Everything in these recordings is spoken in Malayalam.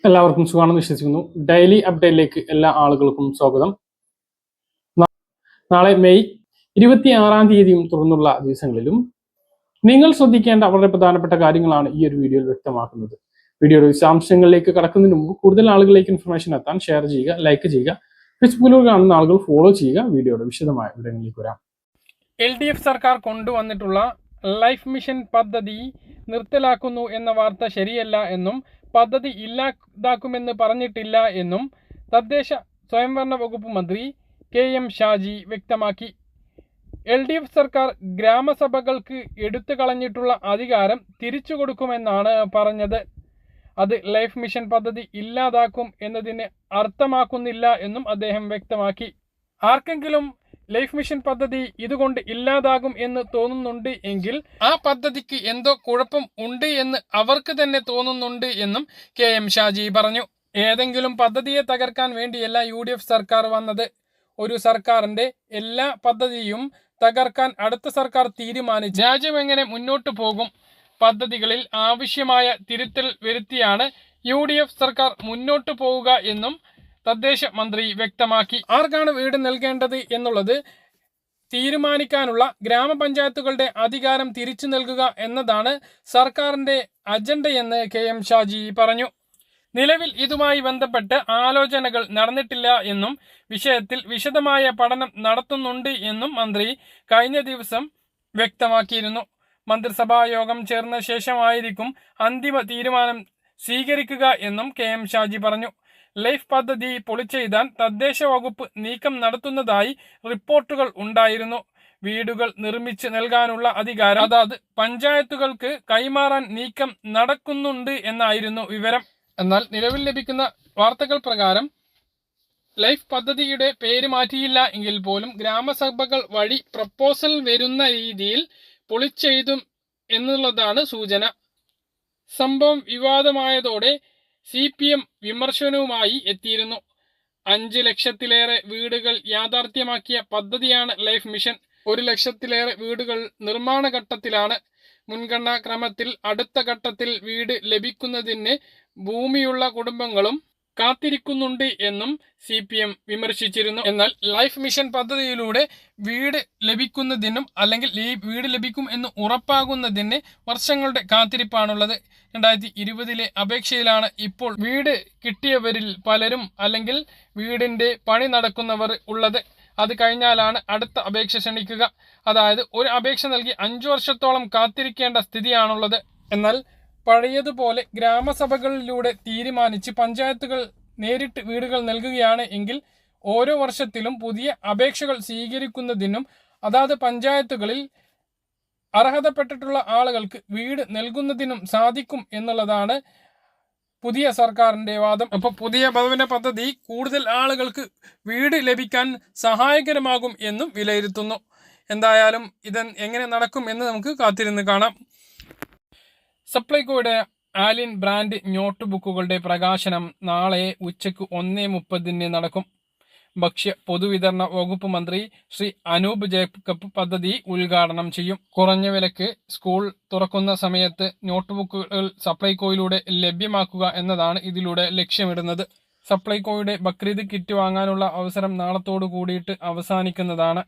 എല്ലാവർക്കും സുഖമാണെന്ന് വിശ്വസിക്കുന്നു. ഡെയിലി അപ്ഡേറ്റിലേക്ക് എല്ലാ ആളുകൾക്കും സ്വാഗതം. നാളെ മെയ് 26-ാം തീയതിയും തുടർന്നുള്ള ദിവസങ്ങളിലും നിങ്ങൾ ശ്രദ്ധിക്കേണ്ട വളരെ പ്രധാനപ്പെട്ട കാര്യങ്ങളാണ് ഈ ഒരു വീഡിയോയിൽ വ്യക്തമാക്കുന്നത്. വീഡിയോയുടെ വിശദാംശങ്ങളിലേക്ക് കടക്കുന്നതിന് മുമ്പ് കൂടുതൽ ആളുകളിലേക്ക് ഇൻഫർമേഷൻ എത്താൻ ഷെയർ ചെയ്യുക, ലൈക്ക് ചെയ്യുക, ഫേസ്ബുക്കിലൂടെ കാണുന്ന ആളുകൾ ഫോളോ ചെയ്യുക. വീഡിയോയുടെ വിശദമായ വിവരങ്ങളിലേക്ക് വരാം. LDF സർക്കാർ കൊണ്ടുവന്നിട്ടുള്ള ലൈഫ് മിഷൻ പദ്ധതി നിർത്തലാക്കുന്നു എന്ന വാർത്ത ശരിയല്ല എന്നും പദ്ധതി ഇല്ലാതാക്കുമെന്ന് പറഞ്ഞിട്ടില്ല എന്നും തദ്ദേശ സ്വയംഭരണ വകുപ്പ് മന്ത്രി KM ഷാജി വ്യക്തമാക്കി. LDF സർക്കാർ ഗ്രാമസഭകൾക്ക് എടുത്തു കളഞ്ഞിട്ടുള്ള അധികാരം തിരിച്ചു കൊടുക്കുമെന്നാണ് പറഞ്ഞത്. അത് ലൈഫ് മിഷൻ പദ്ധതി ഇല്ലാതാക്കും എന്നതിന് അർത്ഥമാക്കുന്നില്ല എന്നും അദ്ദേഹം വ്യക്തമാക്കി. ആർക്കെങ്കിലും ലൈഫ് മിഷൻ പദ്ധതി ഇതുകൊണ്ട് ഇല്ലാതാകും എന്ന് തോന്നുന്നുണ്ട് എങ്കിൽ ആ പദ്ധതിക്ക് എന്തോ കുഴപ്പം ഉണ്ട് എന്ന് അവർക്ക് തന്നെ തോന്നുന്നുണ്ട് എന്നും KM ഷാജി പറഞ്ഞു. ഏതെങ്കിലും പദ്ധതിയെ തകർക്കാൻ വേണ്ടിയല്ല UDF സർക്കാർ വന്നത്. ഒരു സർക്കാരിന്റെ എല്ലാ പദ്ധതിയും തകർക്കാൻ അടുത്ത സർക്കാർ തീരുമാനിച്ചു രാജ്യം എങ്ങനെ മുന്നോട്ട് പോകും? പദ്ധതികളിൽ ആവശ്യമായ തിരുത്തൽ വരുത്തിയാണ് UDF സർക്കാർ മുന്നോട്ട് പോവുക എന്നും തദ്ദേശ മന്ത്രി വ്യക്തമാക്കി. ആർക്കാണ് വീട് നൽകേണ്ടത് എന്നുള്ളത് തീരുമാനിക്കാനുള്ള ഗ്രാമപഞ്ചായത്തുകളുടെ അധികാരം തിരിച്ചു നൽകുക എന്നതാണ് സർക്കാരിന്റെ അജണ്ടയെന്ന് KM ഷാജി പറഞ്ഞു. നിലവിൽ ഇതുമായി ബന്ധപ്പെട്ട് ആലോചനകൾ നടന്നിട്ടില്ല എന്നും വിഷയത്തിൽ വിശദമായ പഠനം നടത്തുന്നുണ്ട് എന്നും മന്ത്രി കഴിഞ്ഞ ദിവസം വ്യക്തമാക്കിയിരുന്നു. മന്ത്രിസഭാ യോഗം ചേർന്ന ശേഷമായിരിക്കും അന്തിമ തീരുമാനം സ്വീകരിക്കുക എന്നും KM ഷാജി പറഞ്ഞു. ലൈഫ് പദ്ധതി പൊളിച്ചെഴുതാൻ തദ്ദേശ വകുപ്പ് നീക്കം നടത്തുന്നതായി റിപ്പോർട്ടുകൾ ഉണ്ടായിരുന്നു. വീടുകൾ നിർമ്മിച്ച് നൽകാനുള്ള അധികാരം അതാത് പഞ്ചായത്തുകൾക്ക് കൈമാറാൻ നീക്കം നടക്കുന്നുണ്ട് എന്നായിരുന്നു വിവരം. എന്നാൽ നിലവിൽ ലഭിക്കുന്ന വാർത്തകൾ പ്രകാരം ലൈഫ് പദ്ധതിയുടെ പേര് മാറ്റിയില്ല എങ്കിൽ പോലും ഗ്രാമസഭകൾ വഴി പ്രപ്പോസൽ വരുന്ന രീതിയിൽ പൊളിച്ചെഴുതും എന്നുള്ളതാണ് സൂചന. സംഭവം വിവാദമായതോടെ CPM വിമർശനവുമായി എത്തിയിരുന്നു. 5 ലക്ഷത്തിലേറെ വീടുകൾ യാഥാർത്ഥ്യമാക്കിയ പദ്ധതിയാണ് ലൈഫ് മിഷൻ. 1 ലക്ഷത്തിലേറെ വീടുകൾ നിർമ്മാണ ഘട്ടത്തിലാണ്. മുൻഗണനാ ക്രമത്തിൽ അടുത്ത ഘട്ടത്തിൽ വീട് ലഭിക്കുന്നതിന് ഭൂമിയുള്ള കുടുംബങ്ങളും കാത്തിരിക്കുന്നുണ്ട് എന്നും CPM വിമർശിച്ചിരുന്നു. എന്നാൽ ലൈഫ് മിഷൻ പദ്ധതിയിലൂടെ വീട് ലഭിക്കുന്നതിനും അല്ലെങ്കിൽ ഈ വീട് ലഭിക്കും എന്ന് ഉറപ്പാകുന്നതിന് വർഷങ്ങളുടെ കാത്തിരിപ്പാണുള്ളത്. 2020 അപേക്ഷയിലാണ് ഇപ്പോൾ വീട് കിട്ടിയവരിൽ പലരും അല്ലെങ്കിൽ വീടിന്റെ പണി നടക്കുന്നവർ ഉള്ളത്. അത് കഴിഞ്ഞാലാണ് അടുത്ത അപേക്ഷ ക്ഷണിക്കുക. അതായത് ഒരു അപേക്ഷ നൽകി 5 വർഷത്തോളം കാത്തിരിക്കേണ്ട സ്ഥിതിയാണുള്ളത്. എന്നാൽ പഴയതുപോലെ ഗ്രാമസഭകളിലൂടെ തീരുമാനിച്ച് പഞ്ചായത്തുകൾ നേരിട്ട് വീടുകൾ നൽകുകയാണ് എങ്കിൽ ഓരോ വർഷത്തിലും പുതിയ അപേക്ഷകൾ സ്വീകരിക്കുന്നതിനും അതാത് പഞ്ചായത്തുകളിൽ അർഹതപ്പെട്ടിട്ടുള്ള ആളുകൾക്ക് വീട് നൽകുന്നതിനും സാധിക്കും എന്നുള്ളതാണ് പുതിയ സർക്കാരിന്റെ വാദം. അപ്പോൾ പുതിയ ഭവന പദ്ധതി കൂടുതൽ ആളുകൾക്ക് വീട് ലഭിക്കാൻ സഹായകരമാകും എന്നും വിലയിരുത്തുന്നു. എന്തായാലും ഇത് എങ്ങനെ നടക്കും എന്ന് നമുക്ക് കാത്തിരുന്ന് കാണാം. സപ്ലൈകോയുടെ ആലിൻ ബ്രാൻഡ് നോട്ട് ബുക്കുകളുടെ പ്രകാശനം നാളെ ഉച്ചയ്ക്ക് 1:30 നടക്കും. ഭക്ഷ്യ പൊതുവിതരണ വകുപ്പ് മന്ത്രി ശ്രീ അനൂപ് ജേക്കബ് പദ്ധതി ഉദ്ഘാടനം ചെയ്യും. കുറഞ്ഞ വിലക്ക് സ്കൂൾ തുറക്കുന്ന സമയത്ത് നോട്ട് ബുക്കുകൾ സപ്ലൈകോയിലൂടെ ലഭ്യമാക്കുക എന്നതാണ് ഇതിലൂടെ ലക്ഷ്യമിടുന്നത്. സപ്ലൈകോയുടെ ബക്രീദ് കിറ്റ് വാങ്ങാനുള്ള അവസരം നാളത്തോടു കൂടിയിട്ട് അവസാനിക്കുന്നതാണ്.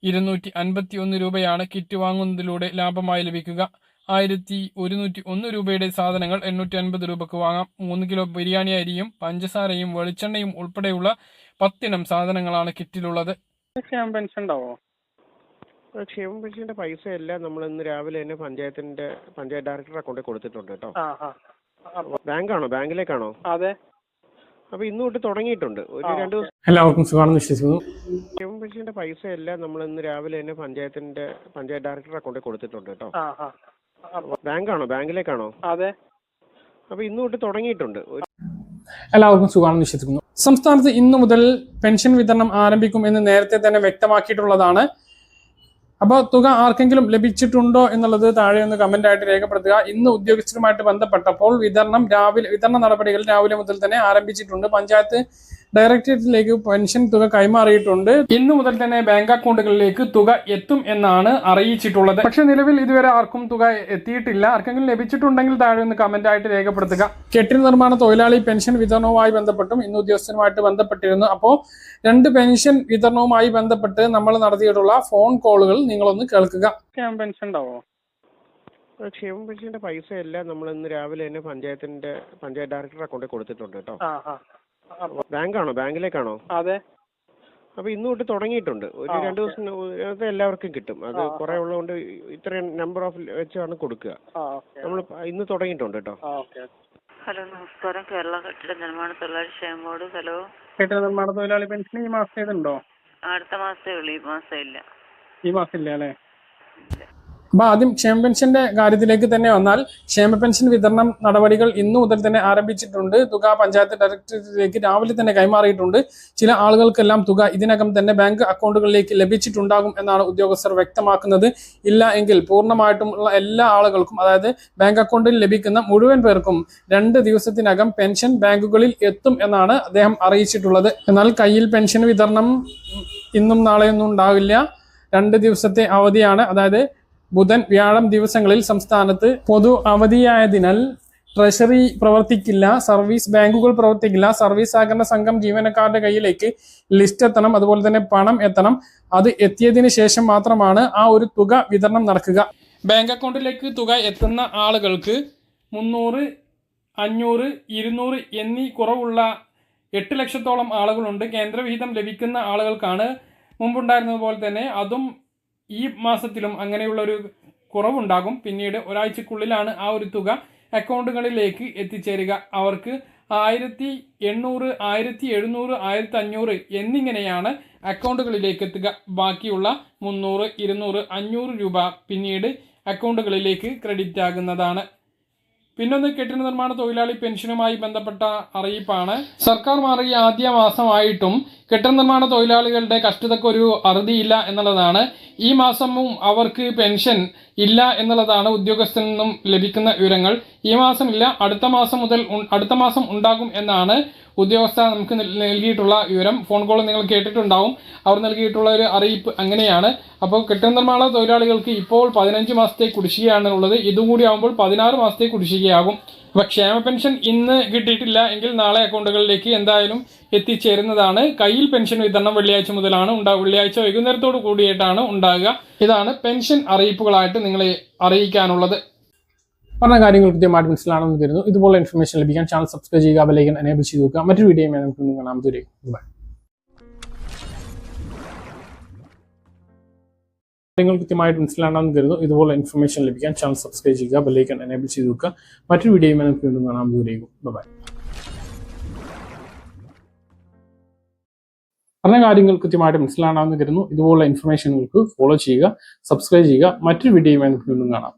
251 രൂപയാണ് കിറ്റ് വാങ്ങുന്നതിലൂടെ ലാഭമായി ലഭിക്കുക. 1101 രൂപയുടെ സാധനങ്ങൾ 850 രൂപക്ക് വാങ്ങാം. 3 കിലോ ബിരിയാണി അരിയും പഞ്ചസാരയും വെളിച്ചെണ്ണയും ഉൾപ്പെടെയുള്ള 10 ഇനം സാധനങ്ങളാണ് കിറ്റിലുള്ളത്. ക്ഷേമ പെൻഷൻ ഉണ്ടാവോ? ക്ഷേമ പെൻഷന്റെ പൈസ എല്ലാം നമ്മൾ ഇന്ന് രാവിലെ തന്നെ പഞ്ചായത്ത് ഡയറക്ടർ അക്കൗണ്ടിൽ കൊടുത്തിട്ടുണ്ട് കേട്ടോ. ബാങ്കാണോ? ബാങ്കിലേക്കാണോ? അതെ. അപ്പൊ ഇന്ന് തൊട്ട് തുടങ്ങിയിട്ടുണ്ട്. ഒരു 2 ദിവസം. എല്ലാവർക്കും സുഖമാണെന്ന് വിശ്വസിക്കുന്നു. ക്ഷേമ പെൻഷന്റെ പൈസ എല്ലാം നമ്മൾ ഇന്ന് രാവിലെ തന്നെ പഞ്ചായത്ത് ഡയറക്ടർ അക്കൗണ്ടിൽ കൊടുത്തിട്ടുണ്ട് കേട്ടോ. ബാങ്കാണോ? ബാങ്കിലേക്കാണോ? അതെ. അപ്പൊ ഇന്ന് തൊട്ട് തുടങ്ങിയിട്ടുണ്ട്. എല്ലാവർക്കും സുഖമാണെന്ന് വിശ്വസിക്കുന്നു. സംസ്ഥാനത്ത് ഇന്നു മുതൽ പെൻഷൻ വിതരണം ആരംഭിക്കും എന്ന് നേരത്തെ തന്നെ വ്യക്തമാക്കിയിട്ടുള്ളതാണ്. അപ്പോൾ തുക ആർക്കെങ്കിലും ലഭിച്ചിട്ടുണ്ടോ എന്നുള്ളത് താഴെ ഒന്ന് കമന്റ് ആയിട്ട് രേഖപ്പെടുത്തുക. ഇന്ന് ഉദ്യോഗസ്ഥരുമായിട്ട് ബന്ധപ്പെട്ടപ്പോൾ വിതരണ നടപടികൾ രാവിലെ മുതൽ തന്നെ ആരംഭിച്ചിട്ടുണ്ട്. പഞ്ചായത്ത് ഡയറക്ടറേറ്റിലേക്ക് പെൻഷൻ തുക കൈമാറിയിട്ടുണ്ട്. ഇന്നു മുതൽ തന്നെ ബാങ്ക് അക്കൗണ്ടുകളിലേക്ക് തുക എത്തും എന്നാണ് അറിയിച്ചിട്ടുള്ളത്. പക്ഷെ നിലവിൽ ഇതുവരെ ആർക്കും തുക എത്തിയിട്ടില്ല. ആർക്കെങ്കിലും ലഭിച്ചിട്ടുണ്ടെങ്കിൽ താഴെ ഒന്ന് കമന്റ് ആയിട്ട് രേഖപ്പെടുത്തുക. കെട്ടിട നിർമ്മാണ തൊഴിലാളി പെൻഷൻ വിതരണവുമായി ബന്ധപ്പെട്ടും ഇന്ന് ഉദ്യോഗസ്ഥരുമായിട്ട് ബന്ധപ്പെട്ടിരുന്നു. അപ്പോൾ 2 പെൻഷൻ വിതരണവുമായി ബന്ധപ്പെട്ട് നമ്മൾ നടത്തിയിട്ടുള്ള ഫോൺ കോളുകൾ നിങ്ങളൊന്ന് കേൾക്കുക. പെൻഷൻ ഉണ്ടാവോ? ക്ഷേമ പെൻഷന്റെ പൈസ എല്ലാം നമ്മൾ ഇന്ന് രാവിലെ തന്നെ പഞ്ചായത്ത് ഡയറക്ടർ അക്കൗണ്ടിൽ കൊടുത്തിട്ടുണ്ട് കേട്ടോ. ബാങ്കാണോ? ബാങ്കിലേക്കാണോ? അതെ. അപ്പൊ ഇന്ന് തൊട്ട് തുടങ്ങിയിട്ടുണ്ട്. ഒരു 2 ദിവസം എല്ലാവർക്കും കിട്ടും. അത് കുറെ ഉള്ളതുകൊണ്ട് ഇത്രയും നമ്പർ ഓഫ് വെച്ചാണ് കൊടുക്കുക. നമ്മൾ ഇന്ന് തുടങ്ങിയിട്ടുണ്ട് കേട്ടോ. ഹലോ, നമസ്കാരം. കേരള കെട്ടിട നിർമ്മാണ തൊഴിലാളി ക്ഷേമ ബോർഡ്. ഹലോ. കെട്ടിട നിർമ്മാണ തൊഴിലാളി പെൻഷൻ ഈ മാസം ഇതുണ്ടോ? അടുത്ത മാസമേ ഉള്ളൂ, ഈ മാസം ഇല്ല. ഈ മാസം ഇല്ല അല്ലേ? അപ്പൊ ആദ്യം ക്ഷേമ പെൻഷന്റെ കാര്യത്തിലേക്ക് തന്നെ വന്നാൽ, ക്ഷേമ പെൻഷൻ വിതരണം നടപടികൾ ഇന്നു മുതൽ തന്നെ ആരംഭിച്ചിട്ടുണ്ട്. തുക പഞ്ചായത്ത് ഡയറക്ടറേറ്റിലേക്ക് രാവിലെ തന്നെ കൈമാറിയിട്ടുണ്ട്. ചില ആളുകൾക്കെല്ലാം തുക ഇതിനകം തന്നെ ബാങ്ക് അക്കൗണ്ടുകളിലേക്ക് ലഭിച്ചിട്ടുണ്ടാകും എന്നാണ് ഉദ്യോഗസ്ഥർ വ്യക്തമാക്കുന്നത്. ഇല്ല എങ്കിൽ പൂർണ്ണമായിട്ടും ഉള്ള എല്ലാ ആളുകൾക്കും, അതായത് ബാങ്ക് അക്കൗണ്ടിൽ ലഭിക്കുന്ന മുഴുവൻ പേർക്കും 2 ദിവസത്തിനകം പെൻഷൻ ബാങ്കുകളിൽ എത്തും എന്നാണ് അദ്ദേഹം അറിയിച്ചിട്ടുള്ളത്. എന്നാൽ കയ്യിൽ പെൻഷൻ വിതരണം ഇന്നും നാളെയൊന്നും ഉണ്ടാവില്ല. 2 ദിവസത്തെ അവധിയാണ്. അതായത് ബുധൻ, വ്യാഴം ദിവസങ്ങളിൽ സംസ്ഥാനത്ത് പൊതു അവധിയായതിനാൽ ട്രഷറി പ്രവർത്തിക്കില്ല, സർവീസ് ബാങ്കുകൾ പ്രവർത്തിക്കില്ല. സർവീസ് സഹകരണ സംഘം ജീവനക്കാരുടെ കയ്യിലേക്ക് ലിസ്റ്റ് എത്തണം, അതുപോലെ തന്നെ പണം എത്തണം. അത് എത്തിയതിന് ശേഷം മാത്രമാണ് ആ ഒരു തുക വിതരണം നടക്കുക. ബാങ്ക് അക്കൗണ്ടിലേക്ക് തുക എത്തുന്ന ആളുകൾക്ക് 300, 500, 200 എന്നീ കുറവുള്ള 8 ലക്ഷത്തോളം ആളുകളുണ്ട്. കേന്ദ്രവിഹിതം ലഭിക്കുന്ന ആളുകൾക്കാണ് മുമ്പുണ്ടായിരുന്നത് പോലെ തന്നെ അതും ഈ മാസത്തിലും അങ്ങനെയുള്ളൊരു കുറവുണ്ടാകും. പിന്നീട് ഒരാഴ്ചക്കുള്ളിലാണ് ആ ഒരു തുക അക്കൗണ്ടുകളിലേക്ക് എത്തിച്ചേരുക. അവർക്ക് 1800, 1700, 1500 എന്നിങ്ങനെയാണ് അക്കൗണ്ടുകളിലേക്ക് എത്തുക. ബാക്കിയുള്ള 300, 200, 500 രൂപ പിന്നീട് അക്കൗണ്ടുകളിലേക്ക് ക്രെഡിറ്റ് ആകുന്നതാണ്. പിന്നൊന്ന് കെട്ടിട നിർമ്മാണ തൊഴിലാളി പെൻഷനുമായി ബന്ധപ്പെട്ട അറിയിപ്പാണ്. സർക്കാർ മാറിയ ആദ്യ മാസമായിട്ടും കെട്ടിട നിർമ്മാണ തൊഴിലാളികളുടെ കഷ്ടതയ്ക്കൊരു അറുതിയില്ല എന്നുള്ളതാണ്. ഈ മാസവും അവർക്ക് പെൻഷൻ ഇല്ല എന്നുള്ളതാണ് ഉദ്യോഗസ്ഥരിൽ നിന്നും ലഭിക്കുന്ന വിവരങ്ങൾ. ഈ മാസം ഇല്ല, അടുത്ത മാസം ഉണ്ടാകും എന്നാണ് ഉദ്യോഗസ്ഥ നമുക്ക് നൽകിയിട്ടുള്ള വിവരം. ഫോൺ കോൾ നിങ്ങൾ കേട്ടിട്ടുണ്ടാവും. അവർ നൽകിയിട്ടുള്ള ഒരു അറിയിപ്പ് അങ്ങനെയാണ്. അപ്പോൾ കെട്ടിട നിർമ്മാണ തൊഴിലാളികൾക്ക് ഇപ്പോൾ 15 മാസത്തെ കുടിശ്ശികയാണ് ഉള്ളത്. ഇതുകൂടി ആകുമ്പോൾ 16 മാസത്തെ കുടിശ്ശികയാകും. അപ്പോൾ ക്ഷേമ പെൻഷൻ ഇന്ന് കിട്ടിയിട്ടില്ല എങ്കിൽ നാളെ അക്കൗണ്ടുകളിലേക്ക് എന്തായാലും എത്തിച്ചേരുന്നതാണ്. കയ്യിൽ പെൻഷൻ വിതരണം വെള്ളിയാഴ്ച മുതലാണ് വെള്ളിയാഴ്ച വൈകുന്നേരത്തോട് കൂടിയിട്ടാണ് ഉണ്ടാകുക. ഇതാണ് പെൻഷൻ അറിയിപ്പുകളായിട്ട് നിങ്ങളെ അറിയിക്കാനുള്ളത്. പറഞ്ഞ കാര്യങ്ങൾ കൃത്യമായിട്ട് മനസ്സിലാണെന്ന് കരുതുന്നു. ഇതുപോലെ ഇൻഫർമേഷൻ ലഭിക്കാൻ ചാനൽ സബ്സ്ക്രൈബ് ചെയ്യുക, ബെൽ ഐക്കൺ എനേബിൾ ചെയ്ത് വെക്കുക. മറ്റൊരു വീഡിയോയുമായി നമുക്ക് കാണാം. ബൈ. നിങ്ങൾ കൃത്യമായിട്ട് മനസ്സിലാണെന്ന് കരുതുന്നു. ഇതുപോലെ ഇൻഫർമേഷൻ ലഭിക്കാൻ ചാനൽ സബ്സ്ക്രൈബ് ചെയ്യുക, ബെൽ ഐക്കൺ എനേബിൾ ചെയ്ത് വെക്കുക. മറ്റൊരു വീഡിയോയുമായി നമുക്ക് കാണാം. ബൈ. പറഞ്ഞ കാര്യങ്ങൾ കൃത്യമായിട്ട് മനസ്സിലാണെന്ന് കരുതുന്നു. ഇതുപോലുള്ള ഇൻഫർമേഷനുകൾക്ക് ഫോളോ ചെയ്യുക, സബ്സ്ക്രൈബ് ചെയ്യുക. മറ്റൊരു വീഡിയോയുമായി നമുക്ക് കാണാം.